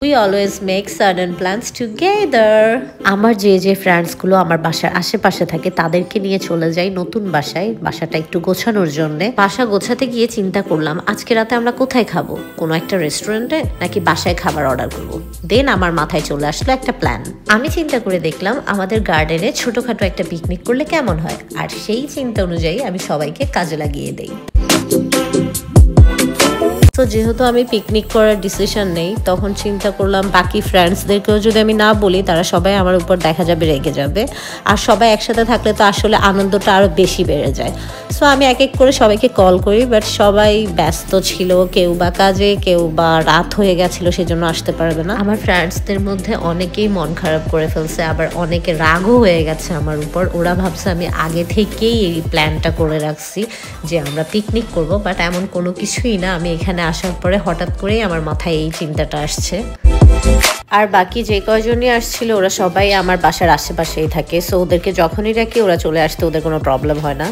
We always make sudden plans together. আমার যে ফ্রেন্ডসগুলো আমার বাসার আশেপাশে থাকে তাদেরকে নিয়ে চলে যাই নতুন বাসায়, বাসাটা একটু গোছানোর জন্য। বাসা গোছাতে গিয়ে চিন্তা করলাম আজকে রাতে আমরা কোথায় খাবো, কোনো একটা রেস্টুরেন্টে নাকি বাসায় খাবার অর্ডার করবো। দেন আমার মাথায় চলে আসলো একটা প্ল্যান। আমি চিন্তা করে দেখলাম আমাদের গার্ডেনে ছোটখাটো একটা পিকনিক করলে কেমন হয়, আর সেই চিন্তা অনুযায়ী আমি সবাইকে কাজে লাগিয়ে দেই। তো যেহেতু আমি পিকনিক করার ডিসিশন নেই, তখন চিন্তা করলাম বাকি ফ্রেন্ডসদেরকেও যদি আমি না বলি তারা সবাই আমার উপর দেখা যাবে রেগে যাবে, আর সবাই একসাথে থাকলে তো আসলে আনন্দটা আরও বেশি বেড়ে যায়। সো আমি এক এক করে সবাইকে কল করি, বাট সবাই ব্যস্ত ছিল, কেউ বা কাজে, কেউ বা রাত হয়ে গেছিলো সেজন্য আসতে পারবে না। আমার ফ্রেন্ডসদের মধ্যে অনেকেই মন খারাপ করে ফেলছে, আবার অনেকে রাগও হয়ে গেছে আমার উপর। ওরা ভাবছে আমি আগে থেকেই এই প্ল্যানটা করে রাখছি যে আমরা পিকনিক করব, বাট এমন কোনো কিছুই না। আমি এখানে আসার পরে হঠাৎ করেই আমার মাথায় এই চিন্তাটা আসছে। আর বাকি যে কয়জনই আসছিল ওরা সবাই আমার বাসার আশেপাশেই থাকে, সো ওদেরকে যখনই রাখি ওরা চলে আসতে ওদের কোনো প্রবলেম হয় না।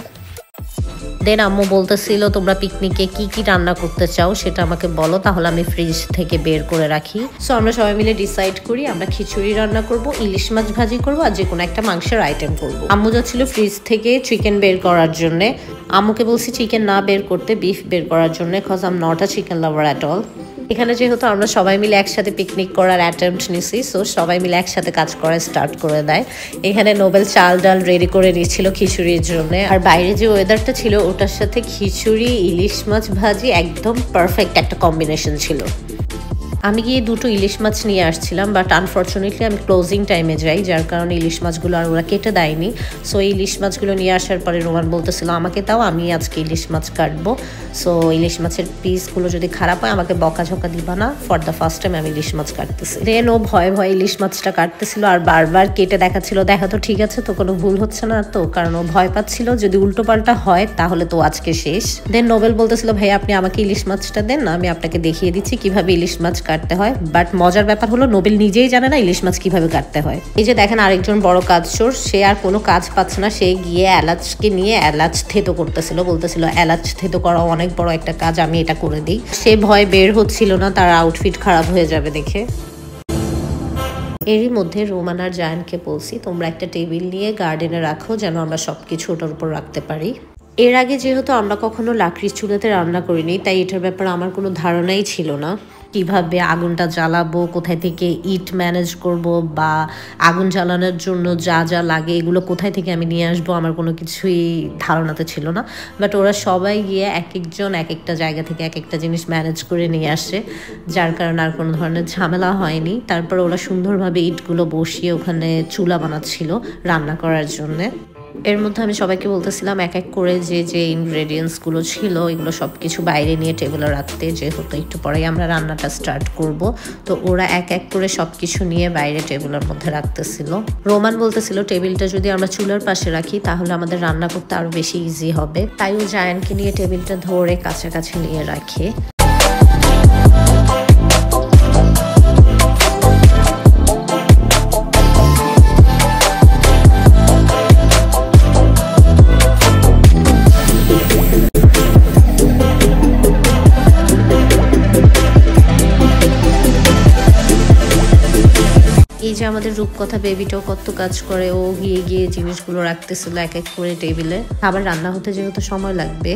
দেন আম্মু বলতেছিল তোমরা পিকনিকে কি কি রান্না করতে চাও সেটা আমাকে বলো, তাহলে আমি ফ্রিজ থেকে বের করে রাখি। সো আমরা সবাই মিলে ডিসাইড করি আমরা খিচুড়ি রান্না করব, ইলিশ মাছ ভাজি করব, আর যে কোনো একটা মাংসের আইটেম করব। আম্মু যাচ্ছিল ফ্রিজ থেকে চিকেন বের করার জন্যে। আম্মুকে বলছি চিকেন না বের করতে, বিফ বের করার জন্য, cause I am not a chicken lover at all. এখানে যেহেতু আমরা সবাই মিলে একসাথে পিকনিক করার অ্যাটেম্পট নিছি, সো সবাই মিলে একসাথে কাজ করা স্টার্ট করে দেয়। এখানে নোবেল চাল ডাল রেডি করে নিয়েছিল খিচুড়ির জন্য, আর বাইরে যে ওয়েদারটা ছিল ওটার সাথে খিচুড়ি ইলিশ মাছ ভাজি একদম পারফেক্ট একটা কম্বিনেশন ছিল। আমি গিয়ে দুটো ইলিশ মাছ নিয়ে আসছিলাম, বাট আনফর্চুনেটলি আমি ক্লোজিং টাইমে যাই, যার কারণে ইলিশ মাছগুলো আর ওরা কেটে দেয়নি। সো এই ইলিশ মাছগুলো নিয়ে আসার পরে রোমান বলতেছিল আমাকে তাও, আমি আজকে ইলিশ মাছ কাটবো। সো ইলিশ মাছের পিসগুলো যদি খারাপ হয় আমাকে বকাঝকা দিবা না, ফর দ্য ফার্স্ট টাইম আমি ইলিশ মাছ কাটতেছি। দেন ও ভয়ে ভয়ে ইলিশ মাছটা কাটতেছিল আর বারবার কেটে দেখাচ্ছিল দেখা তো ঠিক আছে তো, কোনো ভুল হচ্ছে না তো, কারণ ও ভয় পাচ্ছিল যদি উল্টো পাল্টা হয় তাহলে তো আজকে শেষ। দেন নোবেল বলতেছিল ভাই আপনি আমাকে ইলিশ মাছটা দেন, আমি আপনাকে দেখিয়ে দিচ্ছি কিভাবে ইলিশ মাছ কাটতে হয়। বাট মজার ব্যাপার হলো নোবেল নিজেই জানে না ইলিশ মাছ কিভাবে কাটতে হয়। এই যে দেখেন আরেকজন বড় কাজ চোর, সে আর কোনো কাজ পাচ্ছে না, সে গিয়ে এলাচকে নিয়ে এলাচ থেতো করতেছিল, বলতেছিল এলাচ থেতো করা অনেক বড় একটা কাজ, আমি এটা করে দিই। সে ভয় বের হচ্ছিল না, তার আউটফিট খারাপ হয়ে যাবে দেখে। এরই মধ্যে রোমান আর জায়ানকে বলছি তোমরা একটা টেবিল নিয়ে গার্ডেনে রাখো যেন আমরা সবকিছু ওটার উপর রাখতে পারি। এর আগে যেহেতু আমরা কখনো লাকড়ির চুলাতে রান্না করিনি, তাই এটার ব্যাপারে আমার কোনো ধারণাই ছিল না কিভাবে আগুনটা জ্বালাবো, কোথায় থেকে ইট ম্যানেজ করব, বা আগুন জ্বালানোর জন্য যা যা লাগে এগুলো কোথায় থেকে আমি নিয়ে আসবো, আমার কোনো কিছুই ধারণাতে ছিল না। বাট ওরা সবাই গিয়ে এক একজন এক একটা জায়গা থেকে এক একটা জিনিস ম্যানেজ করে নিয়ে আসে, যার কারণে আর কোনো ধরনের ঝামেলা হয়নি। তারপর ওরা সুন্দরভাবে ইটগুলো বসিয়ে ওখানে চুলা বানাচ্ছিল রান্না করার জন্যে। এর মধ্যে আমি সবাইকে বলতেছিলাম এক এক করে যে ইনগ্রেডিয়েন্টসগুলো ছিল এগুলো সব কিছু বাইরে নিয়ে টেবিলে রাখতে, যেহেতু একটু পরেই আমরা রান্নাটা স্টার্ট করব। তো ওরা এক এক করে সব কিছু নিয়ে বাইরে টেবিলের মধ্যে রাখতেছিল। রোমান বলতেছিল টেবিলটা যদি আমরা চুলার পাশে রাখি তাহলে আমাদের রান্না করতে আরও বেশি ইজি হবে, তাই ও জায়ানকে নিয়ে টেবিলটা ধরে কাছাকাছি নিয়ে রাখে। এই যে আমাদের রূপকথা বেবিটাও কত কাজ করে, ও গিয়ে গিয়ে জিনিসগুলো রাখতেছিল এক এক করে টেবিলে। খাবার রান্না হতে যেহেতু সময় লাগবে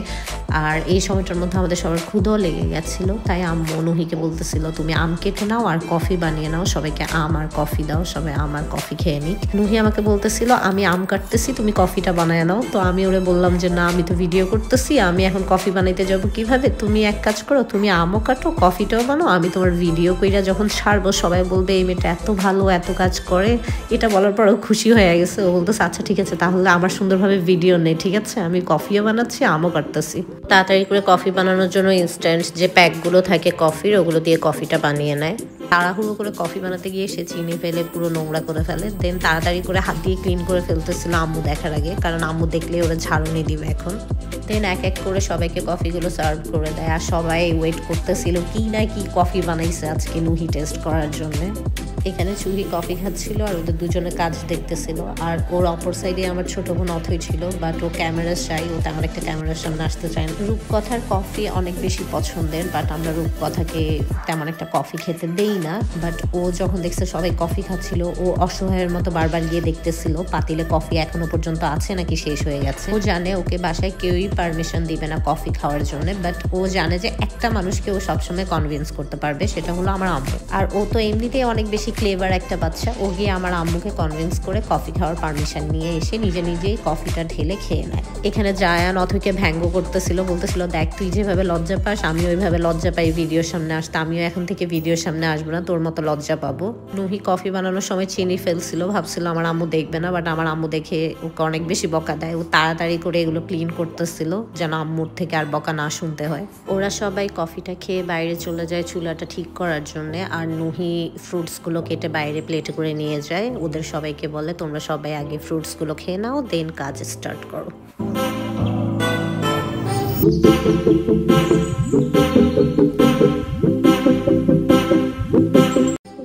আর এই সময়টার মধ্যে আমাদের সবার ক্ষুধাও লেগে গেছিলো, তাই আম্মু নুহিকে বলতেছিল তুমি আম কেটে নাও আর কফি বানিয়ে নাও, সবাইকে আম আর কফি দাও, সবাই আম আর কফি খেয়ে নিক। নুহি আমাকে বলতেছিল আমি আম কাটতেছি তুমি কফিটা বানায় নাও। তো আমি ওরে বললাম যে না আমি তো ভিডিও করতেছি, আমি এখন কফি বানাইতে যাবো কিভাবে, তুমি এক কাজ করো তুমি আমও কাটো কফিটাও বানাও, আমি তোমার ভিডিও কইরা যখন ছাড়বো সবাই বলবে এই মেয়েটা এত ভালো এত কাজ করে। এটা বলার পর ও খুশি হয়ে গেছে, ও বলতেছে আচ্ছা ঠিক আছে তাহলে আমার সুন্দরভাবে ভিডিও নেই, ঠিক আছে আমি কফিও বানাচ্ছি আমও কাটতেছি। তাড়াতাড়ি করে কফি বানানোর জন্য ইনস্ট্যান্ট যে প্যাকগুলো থাকে কফির ওগুলো দিয়ে কফিটা বানিয়ে নেয়। তাড়াহুড়ো করে কফি বানাতে গিয়ে সে চিনি ফেলে পুরো নোংরা করে ফেলে। দেন তাড়াতাড়ি করে হাত দিয়ে ক্লিন করে ফেলতেছিল আম্মু দেখার আগে, কারণ আম্মু দেখলে ওরা ঝাড়ুনি দিবে এখন। দেন এক এক করে সবাইকে কফিগুলো সার্ভ করে দেয়, আর সবাই ওয়েট করতেছিল কি না কি কফি বানাইছে আজকে নুহি টেস্ট করার জন্য। এখানে চুহি কফি খাচ্ছিল আর ওদের দুজনে কাজ দেখতেছিল, আর ওর অপর সাইডে আমার ছোট বোন অথই ছিল, বাট ও ক্যামেরা চাই, ও তেমন একটা ক্যামেরার সামনে আসতে চায় না। রূপকথার কফি অনেক বেশি পছন্দের, বাট আমরা রূপকথাকে তেমন একটা কফি খেতে দেই না, বাট ও যখন দেখছে সবাই কফি খাচ্ছিল, ও অসহায়ের মতো বারবার গিয়ে দেখতেছিল পাতিলে কফি এখনো পর্যন্ত আছে নাকি শেষ হয়ে গেছে। ও জানে ওকে বাসায় কেউই পারমিশন দিবে না কফি খাওয়ার জন্য, বাট ও জানে যে একটা মানুষকে ও সবসময় কনভিন্স করতে পারবে, সেটা হলো আমার আম্মু। আর ও তো এমনিতেই অনেক বেশি ক্লেভার একটা বাচ্চা। ও গিয়ে আমার আম্মুকে কনভিন্স করে কফি খাওয়ার পারমিশন নিয়ে এসে নিজেই কফিটা ঢেলে খেয়ে নেয়। এখানে জায়ান অথৈকে ব্যঙ্গ করতেছিল, বলতেছিল দেখ তুই যেভাবে লজ্জা পাস আমিও ওইভাবে লজ্জা পাই ভিডিওর সামনে আসতে, আমিও এখন থেকে ভিডিওর সামনে আসবো না, তোর মতো লজ্জা পাবো। নুহি কফি বানানোর সময় চিনি ফেলছিল, ভাবছিল আমার আম্মু দেখবে না, বাট আমার আম্মু দেখে ওকে অনেক বেশি বকা দেয়। ও তাড়াতাড়ি করে এগুলো ক্লিন করতেছিল যেন আম্মুর থেকে আর বকা না শুনতে হয়। ওরা সবাই কফিটা খেয়ে বাইরে চলে যায় চুলাটা ঠিক করার জন্য, আর নুহি ফ্রুটসগুলো কেটে বাইরে প্লেটে করে নিয়ে যায়। ওদের সবাইকে বলে তোমরা সবাই আগে ফ্রুটসগুলো খেয়ে নাও, দেন কাজ স্টার্ট করো।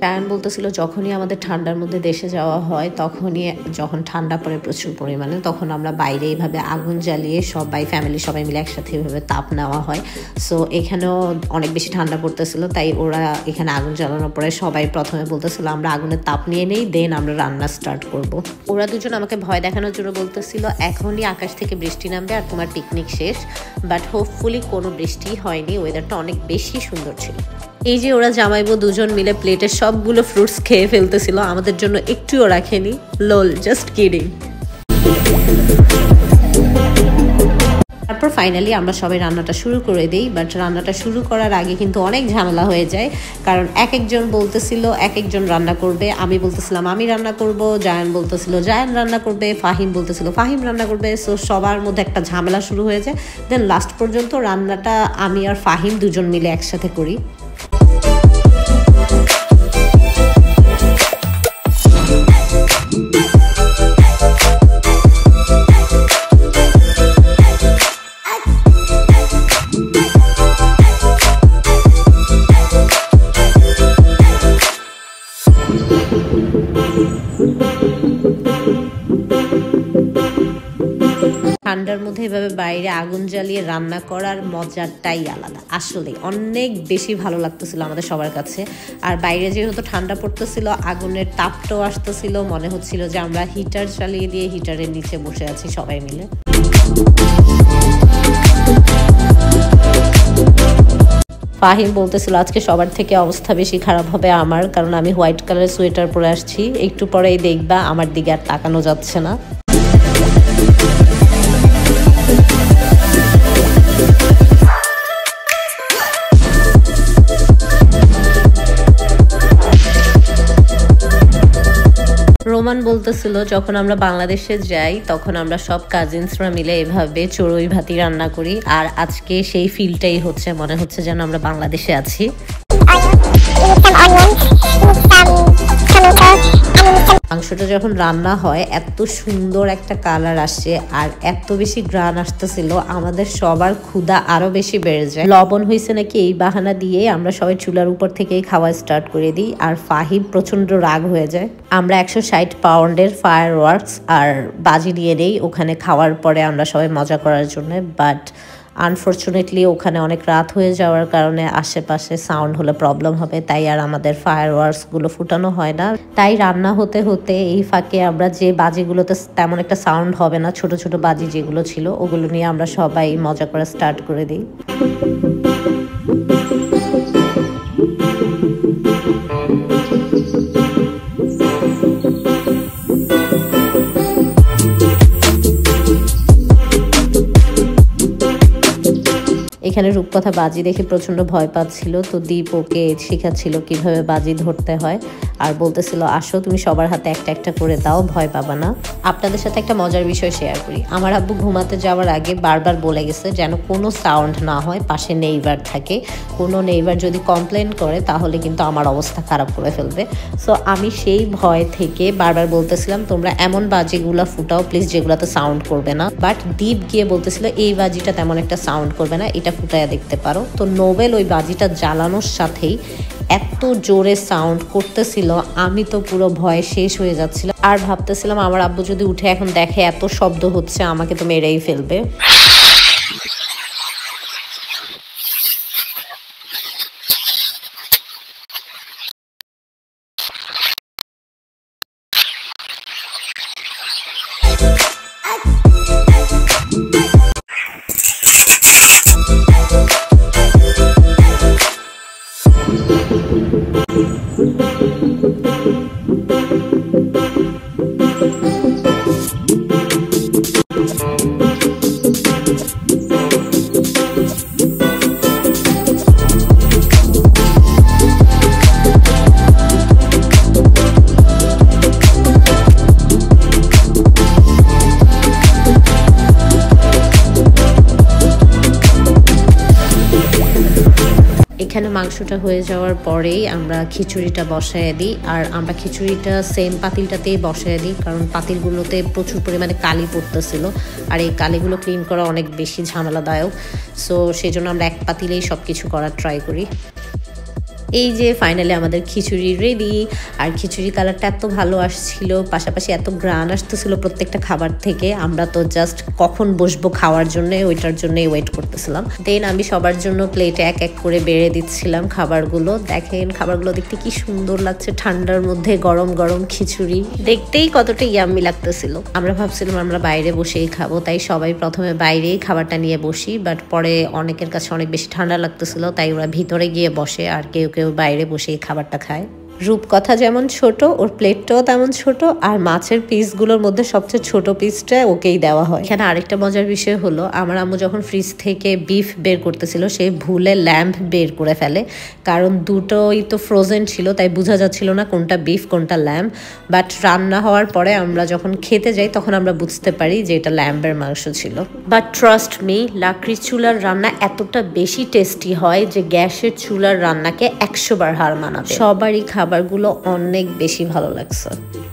জায়ান বলতেছিল যখনই আমাদের ঠান্ডার মধ্যে দেশে যাওয়া হয়, তখনই যখন ঠান্ডা পড়ে প্রচুর পরিমাণে, তখন আমরা বাইরে এইভাবে আগুন জ্বালিয়ে সবাই ফ্যামিলি সবাই মিলে একসাথে এইভাবে তাপ নেওয়া হয়। সো এখানেও অনেক বেশি ঠান্ডা পড়তেছিল, তাই ওরা এখানে আগুন জ্বালানোর পরে সবাই প্রথমে বলতেছিল আমরা আগুনের তাপ নিয়ে নেই, দেন আমরা রান্না স্টার্ট করব। ওরা দুজন আমাকে ভয় দেখানোর জন্য বলতেছিল এখনই আকাশ থেকে বৃষ্টি নামবে আর তোমার পিকনিক শেষ, বাট হোপফুলি কোনো বৃষ্টি হয়নি, ওয়েদারটা অনেক বেশি সুন্দর ছিল। এই যে ওরা জামাইবো দুজন মিলে প্লেটের সবগুলো ফ্রুটস খেয়ে ফেলতেছিল, আমাদের জন্য একটুও রাখেনি। লোল, জাস্ট কিডিং। তারপর ফাইনালি আমরা সবাই রান্নাটা শুরু করে দিই, বাট রান্নাটা শুরু করার আগে কিন্তু অনেক ঝামেলা হয়ে যায়, কারণ এক একজন বলতেছিল এক একজন রান্না করবে। আমি বলতেছিলাম আমি রান্না করব, জায়ান বলতেছিল জায়ান রান্না করবে, ফাহিম বলতেছিল ফাহিম রান্না করবে। সো সবার মধ্যে একটা ঝামেলা শুরু হয়ে যায়। দেন লাস্ট পর্যন্ত রান্নাটা আমি আর ফাহিম দুজন মিলে একসাথে করি। ঠান্ডার মধ্যে এভাবে বাইরে আগুন জ্বালিয়ে রান্না করার মজাটাই আলাদা, আসলে অনেক বেশি ভালো লাগতেছিল আমাদের সবার কাছে। আর বাইরে যেহেতু ঠান্ডা পড়তেছিল, আগুনের তাপটাও আসতেছিল, মনে হচ্ছিল যে আমরা হিটার চালিয়ে দিয়ে হিটারের নিচে বসে আছি সবাই মিলে। ফাহিম বলতেছিল আজকে সবার থেকে অবস্থা বেশি খারাপ হবে আমার, কারণ আমি হোয়াইট কালারের সোয়েটার পরে আসছি, একটু পরেই দেখবা আমার দিকে আর তাকানো যাচ্ছে না। রোমান বলতেছিল যখন আমরা বাংলাদেশে যাই তখন আমরা সব কাজিনসরা মিলে এভাবে চড়ুই ভাতি রান্না করি, আর আজকে সেই ফিলটাই হচ্ছে, মনে হচ্ছে যেন আমরা বাংলাদেশে আছি। মাংসটা যখন রান্না হয় এত সুন্দর একটা কালার আসছে আর এত বেশি গ্রান আসতেছিল, আমাদের সবার ক্ষুধা আরো বেশি বেড়ে যায়। লবণ হয়েছে নাকি এই বাহানা দিয়ে আমরা সবাই চুলার উপর থেকেই খাওয়া স্টার্ট করে দিই, আর ফাহিম প্রচন্ড রাগ হয়ে যায়। আমরা 160 পাউন্ডের ফায়ার ওয়ার্কস আর বাজি নিয়ে নেই ওখানে খাওয়ার পরে আমরা সবাই মজা করার জন্য, বাট আনফর্চুনেটলি ওখানে অনেক রাত হয়ে যাওয়ার কারণে আশেপাশে সাউন্ড হলে প্রবলেম হবে, তাই আর আমাদের ফায়ার ওয়ার্কসগুলো ফুটানো হয় না। তাই রান্না হতে হতে এই ফাঁকে আমরা যে বাজিগুলোতে তেমন একটা সাউন্ড হবে না, ছোট ছোট বাজি যেগুলো ছিল ওগুলো নিয়ে আমরা সবাই মজা করা স্টার্ট করে দিই। এখানে রূপকথা বাজি দেখে প্রচন্ড ভয় পাচ্ছিল, তো দীপ ওকে শেখাচ্ছিল কিভাবে বাজি ধরতে হয়, আর বলতেছিল আসো তুমি সবার হাতে একটা একটা করে দাও, ভয় পাবা না। আপনাদের সাথে একটা মজার বিষয় শেয়ার করি। আমার আব্বু ঘুমাতে যাওয়ার আগে বারবার বলে গেছে যেন কোনো সাউন্ড না হয়, পাশে নেইবার থাকে, কোনো নেইবার যদি কমপ্লেন করে তাহলে কিন্তু আমার অবস্থা খারাপ করে ফেলবে। সো আমি সেই ভয় থেকে বারবার বলতেছিলাম তোমরা এমন বাজিগুলো ফুটাও প্লিজ যেগুলোতে সাউন্ড করবে না, বাট দীপ গিয়ে বলতেছিল এই বাজিটা তেমন একটা সাউন্ড করবে না, এটা ফুটাইয়া দেখতে পারো। তো নোবেল ওই বাজিটা জ্বালানোর সাথেই এত জোরে সাউন্ড করতেছিল, আমি তো পুরো ভয়ে শেষ হয়ে যাচ্ছিলাম, আর ভাবতেছিলাম আমার আব্বু যদি উঠে এখন দেখে এত শব্দ হচ্ছে আমাকে তো মেরেই ফেলবে। এখানে মাংসটা হয়ে যাওয়ার পরেই আমরা খিচুড়িটা বসায় দিই, আর আমরা খিচুড়িটা সেম পাতিলটাতেই বসায় দিই, কারণ পাতিলগুলোতে প্রচুর পরিমাণে কালি পড়তেছিল, আর এই কালিগুলো ক্লিন করা অনেক বেশি ঝামেলাদায়ক। সো সেই জন্য আমরা এক পাতিলেই সব কিছু করার ট্রাই করি। এই যে ফাইনালি আমাদের খিচুড়ি রেডি, আর খিচুড়ি কালারটা এত ভালো আসছিল, পাশাপাশি এত গ্রান আসতেছিল প্রত্যেকটা খাবার থেকে। আমরা তো জাস্ট কখন বসবো খাওয়ার জন্য ওইটার জন্যই ওয়েট করতেছিলাম। দেন আমি সবার জন্য প্লেটে এক এক করে বেড়ে দিচ্ছিলাম খাবারগুলো। দেখেন খাবারগুলো দেখতে কি সুন্দর লাগছে, ঠান্ডার মধ্যে গরম গরম খিচুড়ি দেখতেই কতটা ইয়াম্মি লাগতেছিল। আমরা ভাবছিলাম আমরা বাইরে বসেই খাবো, তাই সবাই প্রথমে বাইরেই খাবারটা নিয়ে বসি, বাট পরে অনেকের কাছে অনেক বেশি ঠান্ডা লাগতেছিল, তাই ওরা ভিতরে গিয়ে বসে, আর কেউ কেউ বাইরে বসেই খাবারটা খায়। রূপকথা যেমন ছোট, ওর প্লেটটাও তেমন ছোট, আর মাছের পিসগুলোর মধ্যে সবচেয়ে ছোট পিসটা ওকেই দেওয়া হয়। এখানে আরেকটা মজার বিষয় হলো, আমার আম্মু যখন ফ্রিজ থেকে বিফ বের করতেছিল, সে ভুলে ল্যাম্ব বের করে ফেলে, কারণ দুটোই তো ফ্রোজেন ছিল, তাই বোঝা যাচ্ছিল না কোনটা বিফ কোনটা ল্যাম্ব। বাট রান্না হওয়ার পরে আমরা যখন খেতে যাই তখন আমরা বুঝতে পারি যে এটা ল্যাম্বের মাংস ছিল। বাট ট্রাস্ট মি, লাকড়ির চুলার রান্না এতটা বেশি টেস্টি হয় যে গ্যাসের চুলার রান্নাকে 100 বার হার মানাবে। সবারই খাবারগুলো অনেক বেশি ভালো লাগছে।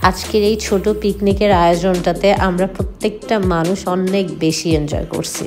আজকের এই ছোট পিকনিকের আয়োজনটাতে আমরা প্রত্যেকটা মানুষ অনেক বেশি এনজয় করছি।